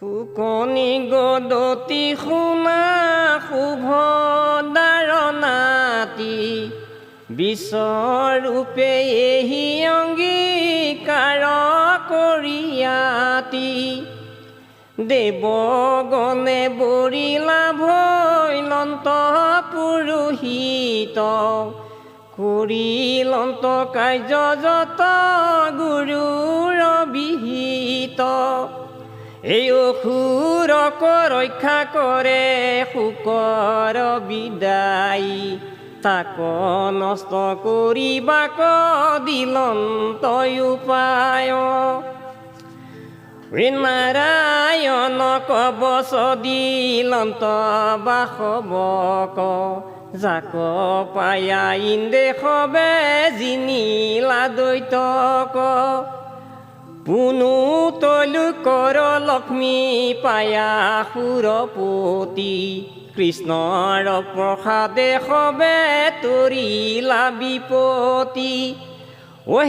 ফুকনি গদতি শুনা শুভ দাৰণাতি বিশ্বৰূপে এহি অংগীকাৰ কৰিয়াতি দেৱগণে বৰিলা ভৈলন্ত পুৰোহিত কৰিলন্ত কাৰ্য যত গুৰুৰ বিহিত এই অসুৰক ৰক্ষা কৰে শুকৰ বিদায়ী তাক নষ্ট কৰিবাক দিলন্ত উপায় নাৰায়ণক বচ দিলন্ত বাসৱক যাক পায়া ইন্দ্ৰেশৱে জিনিলা দৈতক পুনু তলুকৰ লক্ষ্মী পায়া সুৰপতি কৃষ্ণৰ প্ৰসাদে সবে তৰিলা বিপতি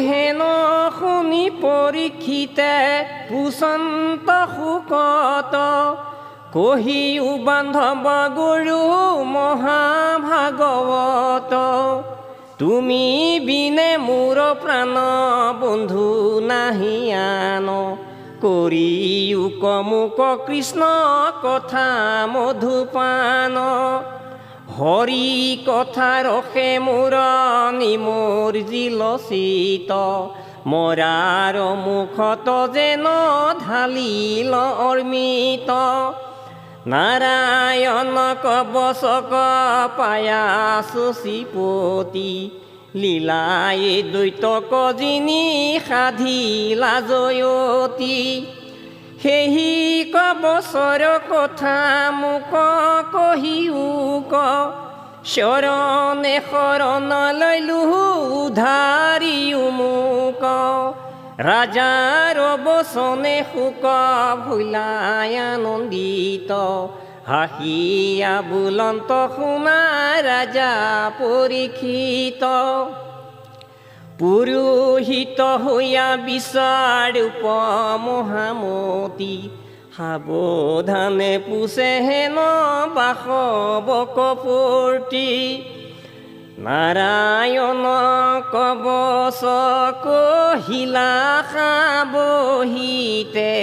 হেন শুনি পৰীক্ষিতে পুচন্ত শোকত কহিও বান্ধৱ গুৰু মহাভাগৱত তুমি বিনে মোৰ প্ৰাণ বন্ধু নাহি আন কৰিও কমুক কৃষ্ণ কথা মধুপান হৰি কথা ৰখে মোৰ নিমৰ জিলচিত মৰাৰ মুখত যেন ঢালিল অৰ্মিত নাৰায়ণক বচক পায়া শশীপতি লীলাই দৈতক জিনি সাধিলা জয়তী সেহি কবচৰ কথা মোক কহিও ক শৰণে শৰণ লৈলো উধাৰিও মোক ৰাজাৰ বচনে শোক ভুলাই আনন্দিত হাঁহিয়া বুলন্ত শুনা ৰাজা পৰীক্ষিত পুৰোহিত হৈয়া বিচাৰূপ মহামতী সাৱধানে পুছে হেন বাসৱক পূৰ্তি নাৰায়ণক বচ কহিলা সাৱহিতে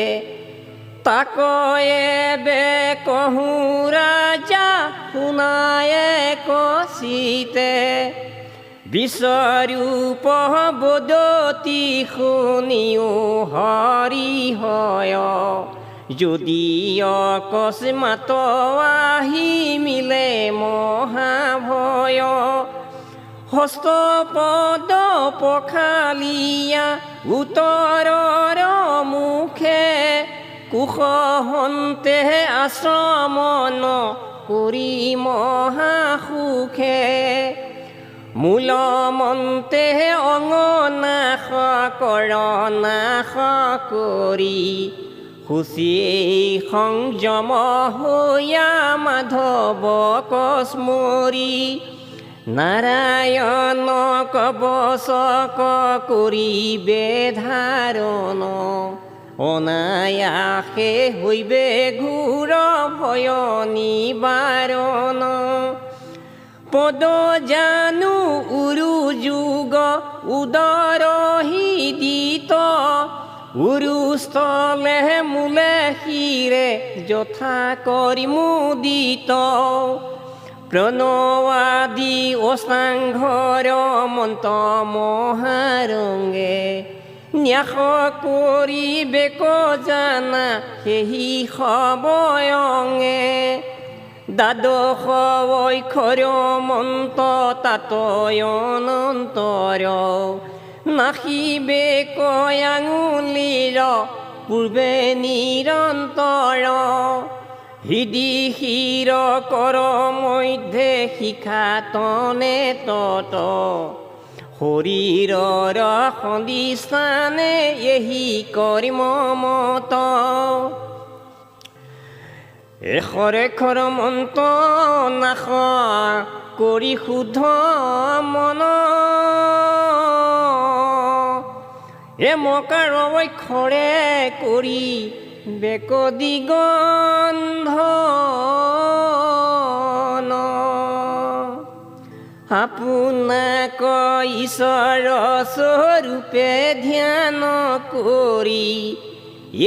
তাক এবে কহো ৰাজা শুনায়ে কচিতে বিশ্বৰূপ বদতি শুনিও হৰি হয় যদি অকস্মাত আহি মিলে মহাভয় হস্তপদ পখালিয়া উত্তৰৰ মুখে কুশহন্তে আশ্ৰমন কৰি মহাসুখে মূলমন্তে অংগনাশ কৰনাশ কৰি সুচি সংযম হৈয়া মাধৱক স্মৰি নাৰায়ণক বচক কৰিবে ধাৰণ অনায়াসে হৈবে ঘোৰ ভয় নিবাৰণ পদ জানু উৰু যুগ উদৰ হৃদিত উৰুস্থলে মূলে শিৰে যথা কৰি মুদিত প্ৰণৱাদি অষ্টাংঘৰ মন্ত মহাৰংগে ন্যাস কৰিবে জানা সেহি সবয়ঙে দ্বাদশ অক্ষৰ মন্ত তাতয় অনন্তৰ নাখিবে আঙুলিৰ পূৰ্বে নিৰন্তৰ হৃদি শিৰ কৰ মধ্যে শিখা তনে তত শৰীৰৰ সন্ধিস্থানে এহি কৰি মমত এশৰ এশৰ মন্ত্ৰ নাশ কৰি শুদ্ধ মন এ মকাৰ অক্ষৰে কৰি বেকদিগন্ধ আপোনাক ঈশ্বৰ স্বৰূপে ধ্যান কৰি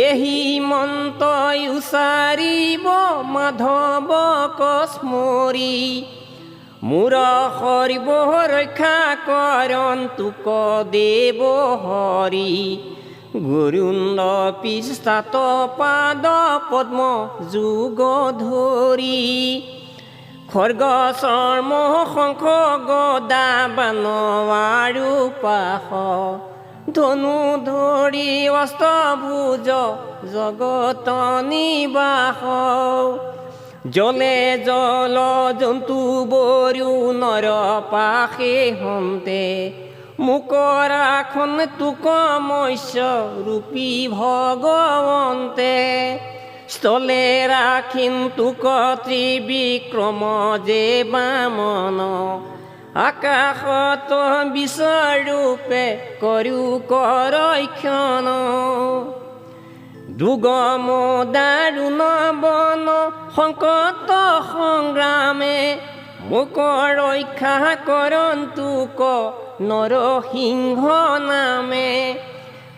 এহি মন্ত্ৰ উচ্চাৰিব মাধৱক স্মৰি মোৰ সৰ্ব ৰক্ষা কৰন্তোক দেৱ হৰি গুৰুন্দ পিষ্টাত পাদ পদ্ম যুগ ধৰি খৰ্গ চৰ্ম শংখ গদা বান আৰু পাশ ধনু ধৰি অষ্টভুজ জগত নিবাস জলে জল জন্তু বৰু নৰ পাশে হন্তে মোক ৰাখন তোক মৎস্য ৰূপী ভগৱন্তে স্থলে ৰাখিম তোক ত্ৰিবিক্ৰম যে বামন আকাশত বিশ্বৰূপে কৰো কৰক্ষণ দুগম দাৰুণ বন সংকট সংগ্ৰামে মোক ৰক্ষা কৰন্তোক নৰসিংহ নামে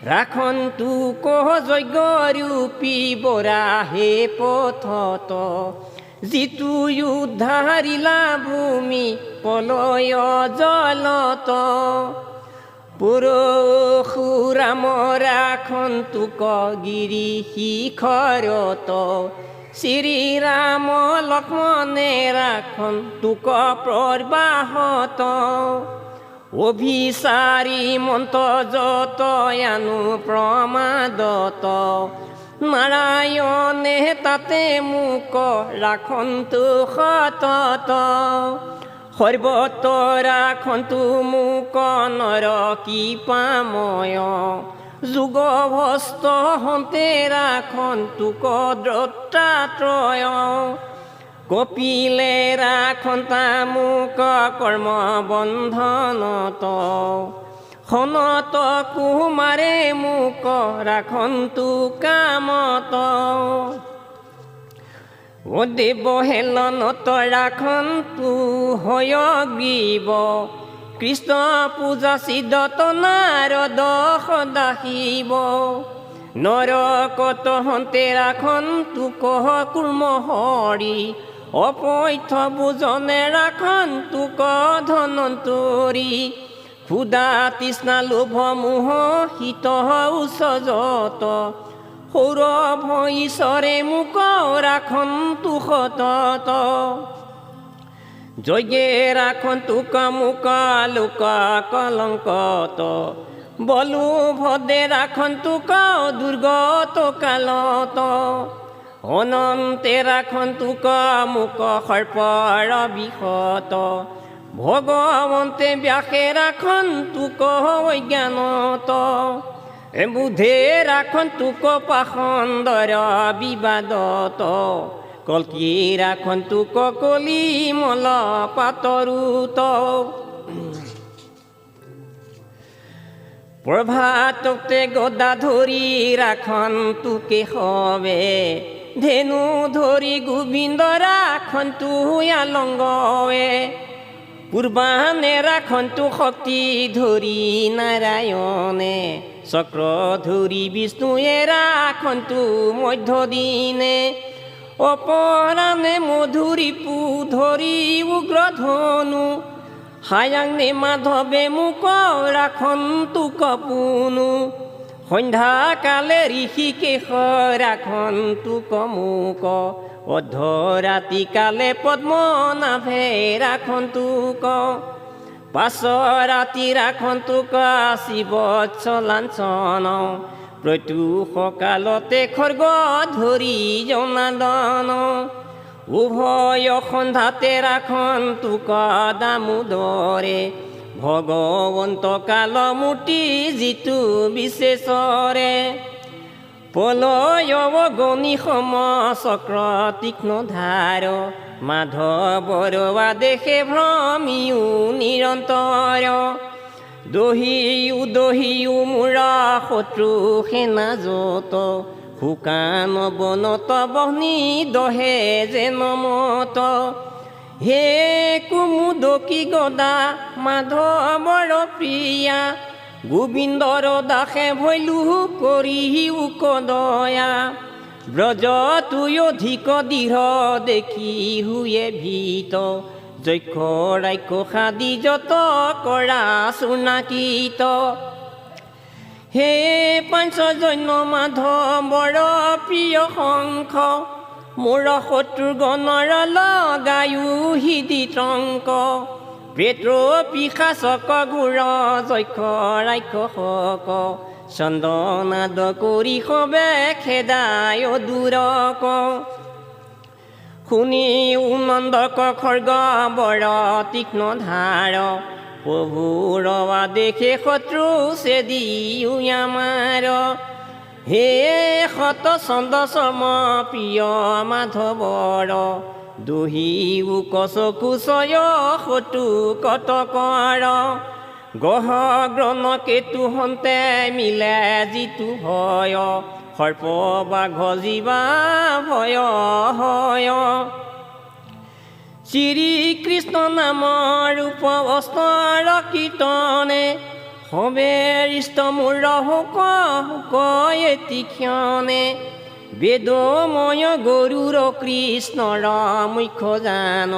ৰাখন্তোক যজ্ঞৰূপী বৰাহে পথত যিটো উদ্ধাৰিলা ভূমি প্ৰলয় জলত পৰশুৰাম ৰাখন্তোক গিৰি শিখৰত শ্ৰীৰাম লক্ষ্মণে ৰাখন্তোক প্ৰবাহত অভিচাৰী মন্ত্ৰ যত আনো প্ৰমাদত নাৰায়ণে তাতে মোক ৰাখন্তু সতত সৰ্বত ৰাখন্তু মোক নৰ কৃপাময় যুগভস্ত হন্তে ৰাখন্তোক দত্তাত্ৰয় কপিলে ৰাখন্তা মোক কৰ্ম বন্ধনত খনত কুমাৰে মোক ৰাখন্তু কামত ও দেৱ হেলনত ৰাখন্তু হয়গ্ৰীৱ কৃষ্ণ পূজা সিদ্ধত নাৰদ সদাশিৱ নৰকত হন্তে ৰাখন্তোক কুৰ্ম হৰি অপৈথ ভোজনে ৰাখন্তোক ধনন্তৰী ক্ষুধা তৃষ্ণা লোভ মোহ হিত উচ্চজত সৌৰভ ঈশ্বৰে মোক ৰাখন্তু সতত যজ্ঞে ৰাখন্তোক মোক লোক কলংকত বলো ভদে ৰাখন্তোক দুৰ্গত কালত অনন্তে ৰাখন্তোক মোক সৰ্পৰ বিষত ভগৱন্তে ব্যাসে ৰাখন্তোক অজ্ঞানত বুধে ৰাখন্তোক পাখণ্ডৰ বিবাদত কল্কি ৰাখন্তোক কলি মল পাতৰুত প্ৰভাততে গদা ধৰি ৰাখন্তোকে হবে ধেনু ধৰি গোবিন্দ ৰাখন্তু আলংগৱে পূৰ্বাহ্নে ৰাখন্তু শক্তি ধৰি নাৰায়ণে চক্ৰ ধৰি বিষ্ণুৱে ৰাখন্তু মধ্যদিনে অপৰাণে মধুৰি পু ধৰি উগ্ৰ ধনু হায়াংনে মাধৱে মোক ৰাখন্তোক পুনু সন্ধ্যা কালে ঋষিকেশ ৰাখন্তোক মোক অৰ্ধৰাতি কালে পদ্মনাভে ৰাখন্তোক পাছ ৰাতি ৰাখন্তোক শিৱৎস লাঞ্ছন প্ৰত্যুষ কালতে খৰ্গ ধৰি জনাদন উভয় সন্ধ্যাতে ৰাখন্তোক দামোদৰে ভগৱন্ত কাল মূৰ্তি যিটো বিশেষৰে প্ৰলয় গণি সম চক্ৰ তীক্ষ্ণ ধাৰ মাধৱৰ আদেশে ভ্ৰমিও নিৰন্তৰ দহিও দহিও মোৰ শত্ৰু সেনা যত শুকান বনত বহ্নি দহে যেন মত হে কুমুদকী গদা মাধৱৰ প্ৰিয়া গোবিন্দৰ দাসে ভৈলু কৰি উকদয়া ব্ৰজ তুই অধিক দৃঢ় দেখি হুয়ে ভীত যক্ষ ৰাক্ষসাদি যত কৰা চূৰ্ণাকৃত হে পাঞ্চজন্য মাধৱৰ প্ৰিয় শংখ মোৰ শত্ৰুগণৰ লগায়ো হৃদি টংক প্ৰেত পিশাচক ঘোৰ যক্ষ ৰাক্ষসক চন্দনাদ কৰি সবে খেদায় দূৰক শুনি উনন্দক খৰ্গ বৰ তীক্ষ্ণ ধাৰ প্ৰভুৰ দেখে শত্ৰু চেদিও আমাৰ হে শত চন্দ চম প্ৰিয় মাধৱৰ দহিও কচকু চয় শত্ৰু কটকৰ গ্ৰহ গ্ৰণ কেতু হন্তে মিলে যিটো ভয় সৰ্প বাঘ জীৱা ভয় হয় শ্ৰীকৃষ্ণ নামৰ ৰূপ অস্তৰ কীৰ্তনে সবে ইষ্ট মোৰ শোক এটি ক্ষণে বেদময় গৰুৰ কৃষ্ণৰ মুখ্য জান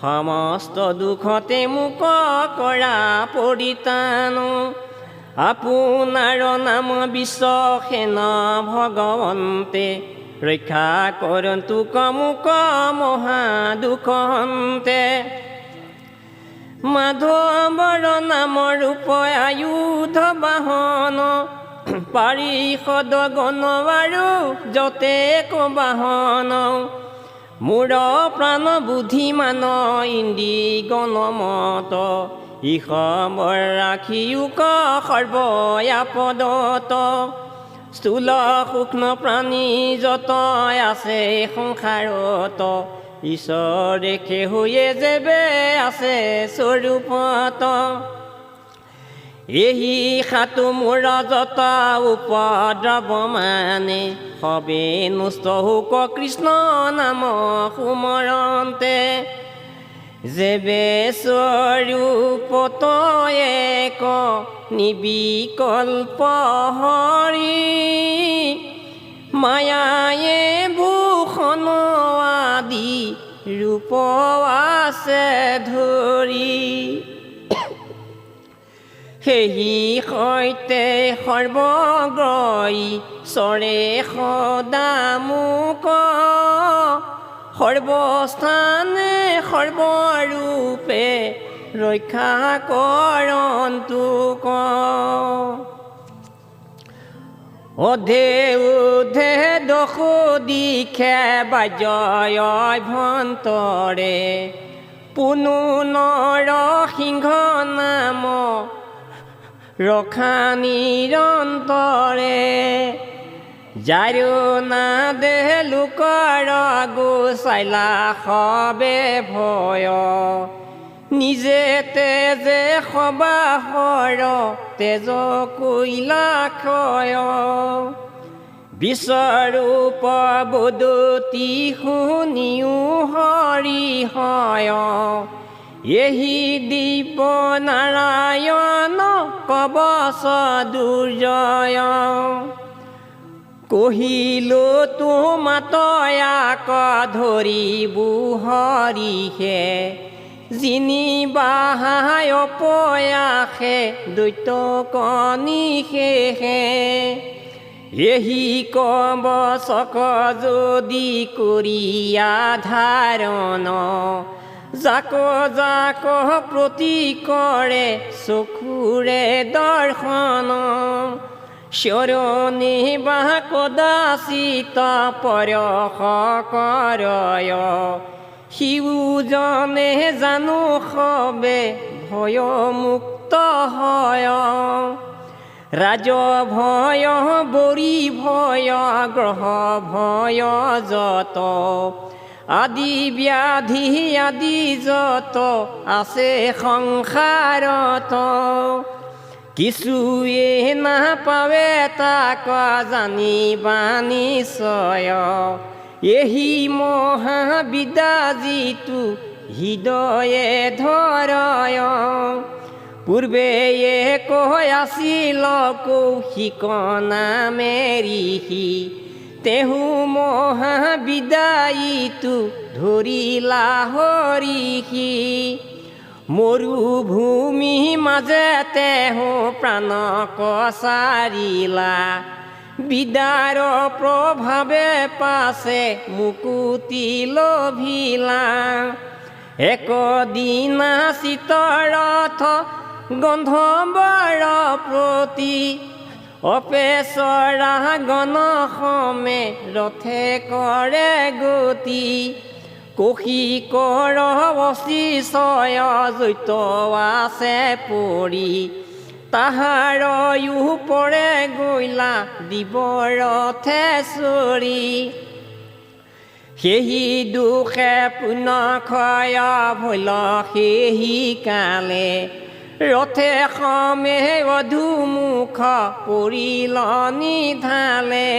সমস্ত দুখতে মোক কৰা পৰিত্ৰাণ আপোনাৰ নাম বিশ্বসেন ভগৱন্তে ৰক্ষা কৰন্তু মোক মহা দুখন্তে মাধৱৰ নামৰ ৰূপ আয়ুধ বাহন পাৰিষদ গণ আৰু যতে বাহন মোৰ প্ৰাণ বুদ্ধিমান ইন্দ্ৰি গণমত ইখবৰ ৰাখিও সৰ্বয়াপদত স্থূল সূক্ষ্ম প্ৰাণী যত আছে সংসাৰত ঈশ্বৰ দেখে হৈয়ে যেবে আছে স্বৰূপত এহি সাতো মোৰ যত উপদ্ৰৱ মানে সবে নুষ্ট হোক কৃষ্ণ নাম সুমৰন্তে যেবে স্বৰূপত এক নিবিকল্প হৰি মায়ায়ে ভূষণ আদি ৰূপ আছে ধৰি সেহি সৈতে সৰ্বগ্ৰহী চৰে সদা মোক সৰ্বস্থানে সৰ্বৰূপে ৰক্ষা কৰন্তোক অধে ঊৰ্ধে দশো দিশে বাজয় অভ্যন্তৰে পুনু নৰসিংহ নাম ৰখা নিৰন্তৰে যাৰো নাদে লোকৰ গোচাইলা সবে ভয় নিজে তেজে সবাহৰ তেজ কৈলা ক্ষয় বিশ্বৰূপ বদতি শুনিও হৰি হয় এহি দীপ নাৰায়ণ কবচ দুৰ্জয় কহিলো তোমাতয়াক ধৰিবু হৰিহে জিনিবাহায় পয়াসে দৈত্য কনিষেহে এহি কবচক যদি কৰিয়া ধাৰণ যাক যাক প্ৰতি কৰে চকুৰে দৰ্শন শৰণে বা কদাচিত পৰশ কৰয় সিউজনে জানো সবে ভয় মুক্ত হয় ৰাজ ভয় বৰি ভয় গ্ৰহ ভয় যত আদি ব্যাধি আদি যত আছে সংসাৰত কিছুৱে নাপাৱে তাক জানিবা নিশ্চয় এহি মহাবিদ্যা যিটো হৃদয়ে ধৰয় পূৰ্বে কৈ আছিল কৌশিক নামে ঋষি তেহু মহাবিদ্যাইটো ধৰিলা হৰিষি মৰুভূমি মাজে তেহু প্ৰাণ কছাৰিলা বিদ্যাৰ প্ৰভাৱে পাছে মুকুতি লভিলা একদিনা চিতৰথ গন্ধৰ্বৰ প্ৰতি অপেচৰা গণ সমে ৰথে কৰে গতি কৌশিকৰ অশিষয় জৈত আছে পৰি তাহাৰ পৰে গৈলা দিব ৰথে চৰি সেহি দুখে পুনঃক্ষয় ভৈল সেহি কালে ৰথে সমে অধুমুখ পৰিল নিধালে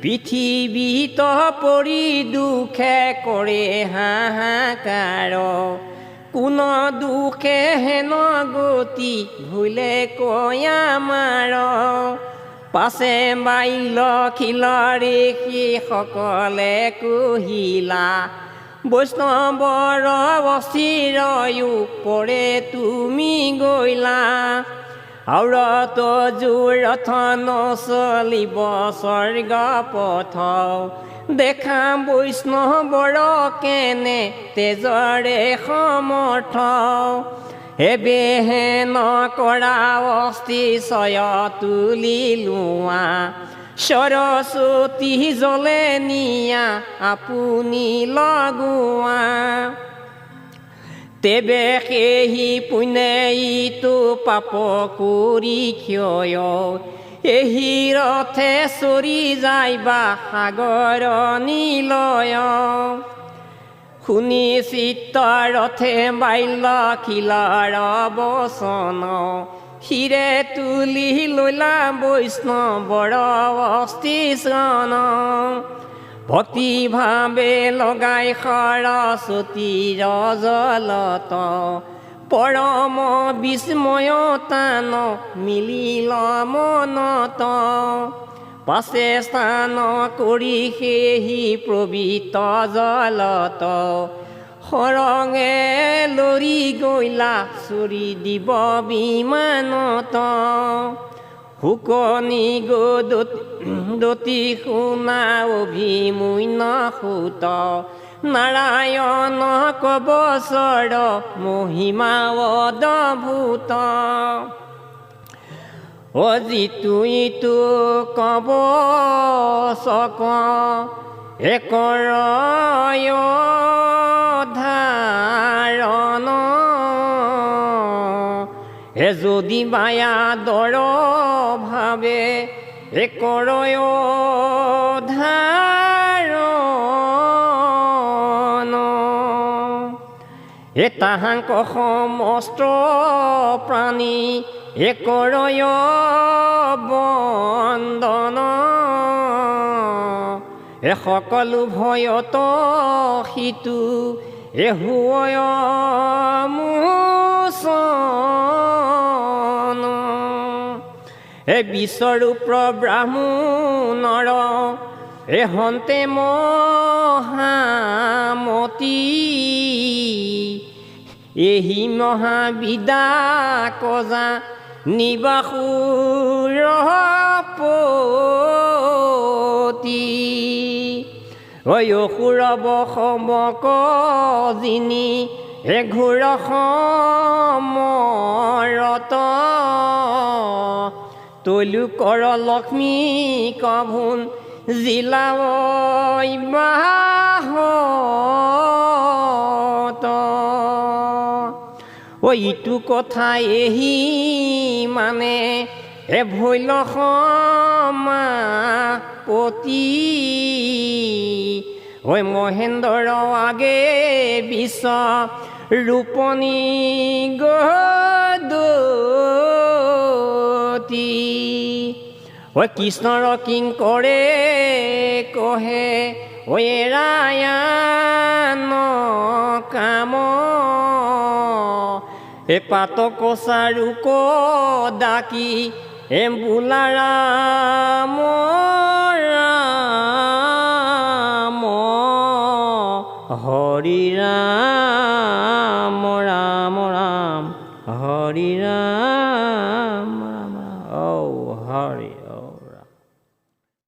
পৃথিৱীত পৰি দুখে কৰে হাহাকাৰ কোন দুখে হেন গতি ভুলে কৈ আমাৰ পাছে বাইল খিলৰে সকলে কহিলা বৈষ্ণৱৰ অচিৰয়ো পৰে তুমি গৈলা আউৰত জোৰথ নচলিব স্বৰ্গ পথ দেখা বৈষ্ণৱৰ কেনে তেজৰে সমৰ্থ এবেহেন কৰা অস্তিশয় তুলি লোৱা সৰস্বতী জলে নিয়া আপুনি লগোৱা তেবে সেহি পুণ্যইটো পাপ কৰি ক্ষয় এহি ৰথে চৰি যাইবা সাগৰ নিলয় শুনি চিত্ত ৰথে বাইল খিলৰ বচন শিৰে তুলি লৈলা বৈষ্ণৱৰ অস্তিশন ভক্তিভাৱে লগাই সৰস্বতীৰ জলত পৰম বিস্ময়তান মিলিল মনত পাছে স্থান কৰি সেহি প্ৰবৃত জলত সৰঙে লৰি গৈলা চৰি দিব বিমানত শুকনি গদতি শুনা অভিমুন্য সুত নাৰায়ণ কবচৰ মহিমা অদ্ভুত অজিতু ইটো কবচক একৰয় ধাৰণ যদি বায়া দৰ ভাবে একৰয় ধাৰণ তাহাংক সমস্ত প্ৰাণী একৰয় বন্দন সকলো ভয়ত সিটো এহুয় মোচন বিশ্বৰূপ ব্ৰাহ্মণৰ হন্তে মহামতী এহি মহাবিদ্যা কজা নিবাসুৰ পতি অসুৰ বশৱক যিনি এঘোৰ সমৰত তৈলোকৰ লক্ষ্মী কভোন জিলাৱই বাহত ইটো কথা এহি মানে ভৈল সমাপতি মহেন্দ্ৰ আগে বিশ্ব ৰূপণী গদ গতি ঐ কৃষ্ণৰ কিংকৰে কহে ঐ ৰায়ান কাম এ পাতক চাৰুক ডাকি এ বোলা ৰাম ৰাম হৰি ৰাম ৰাম ৰাম হৰি ৰাম ৰাম ঔ হৰি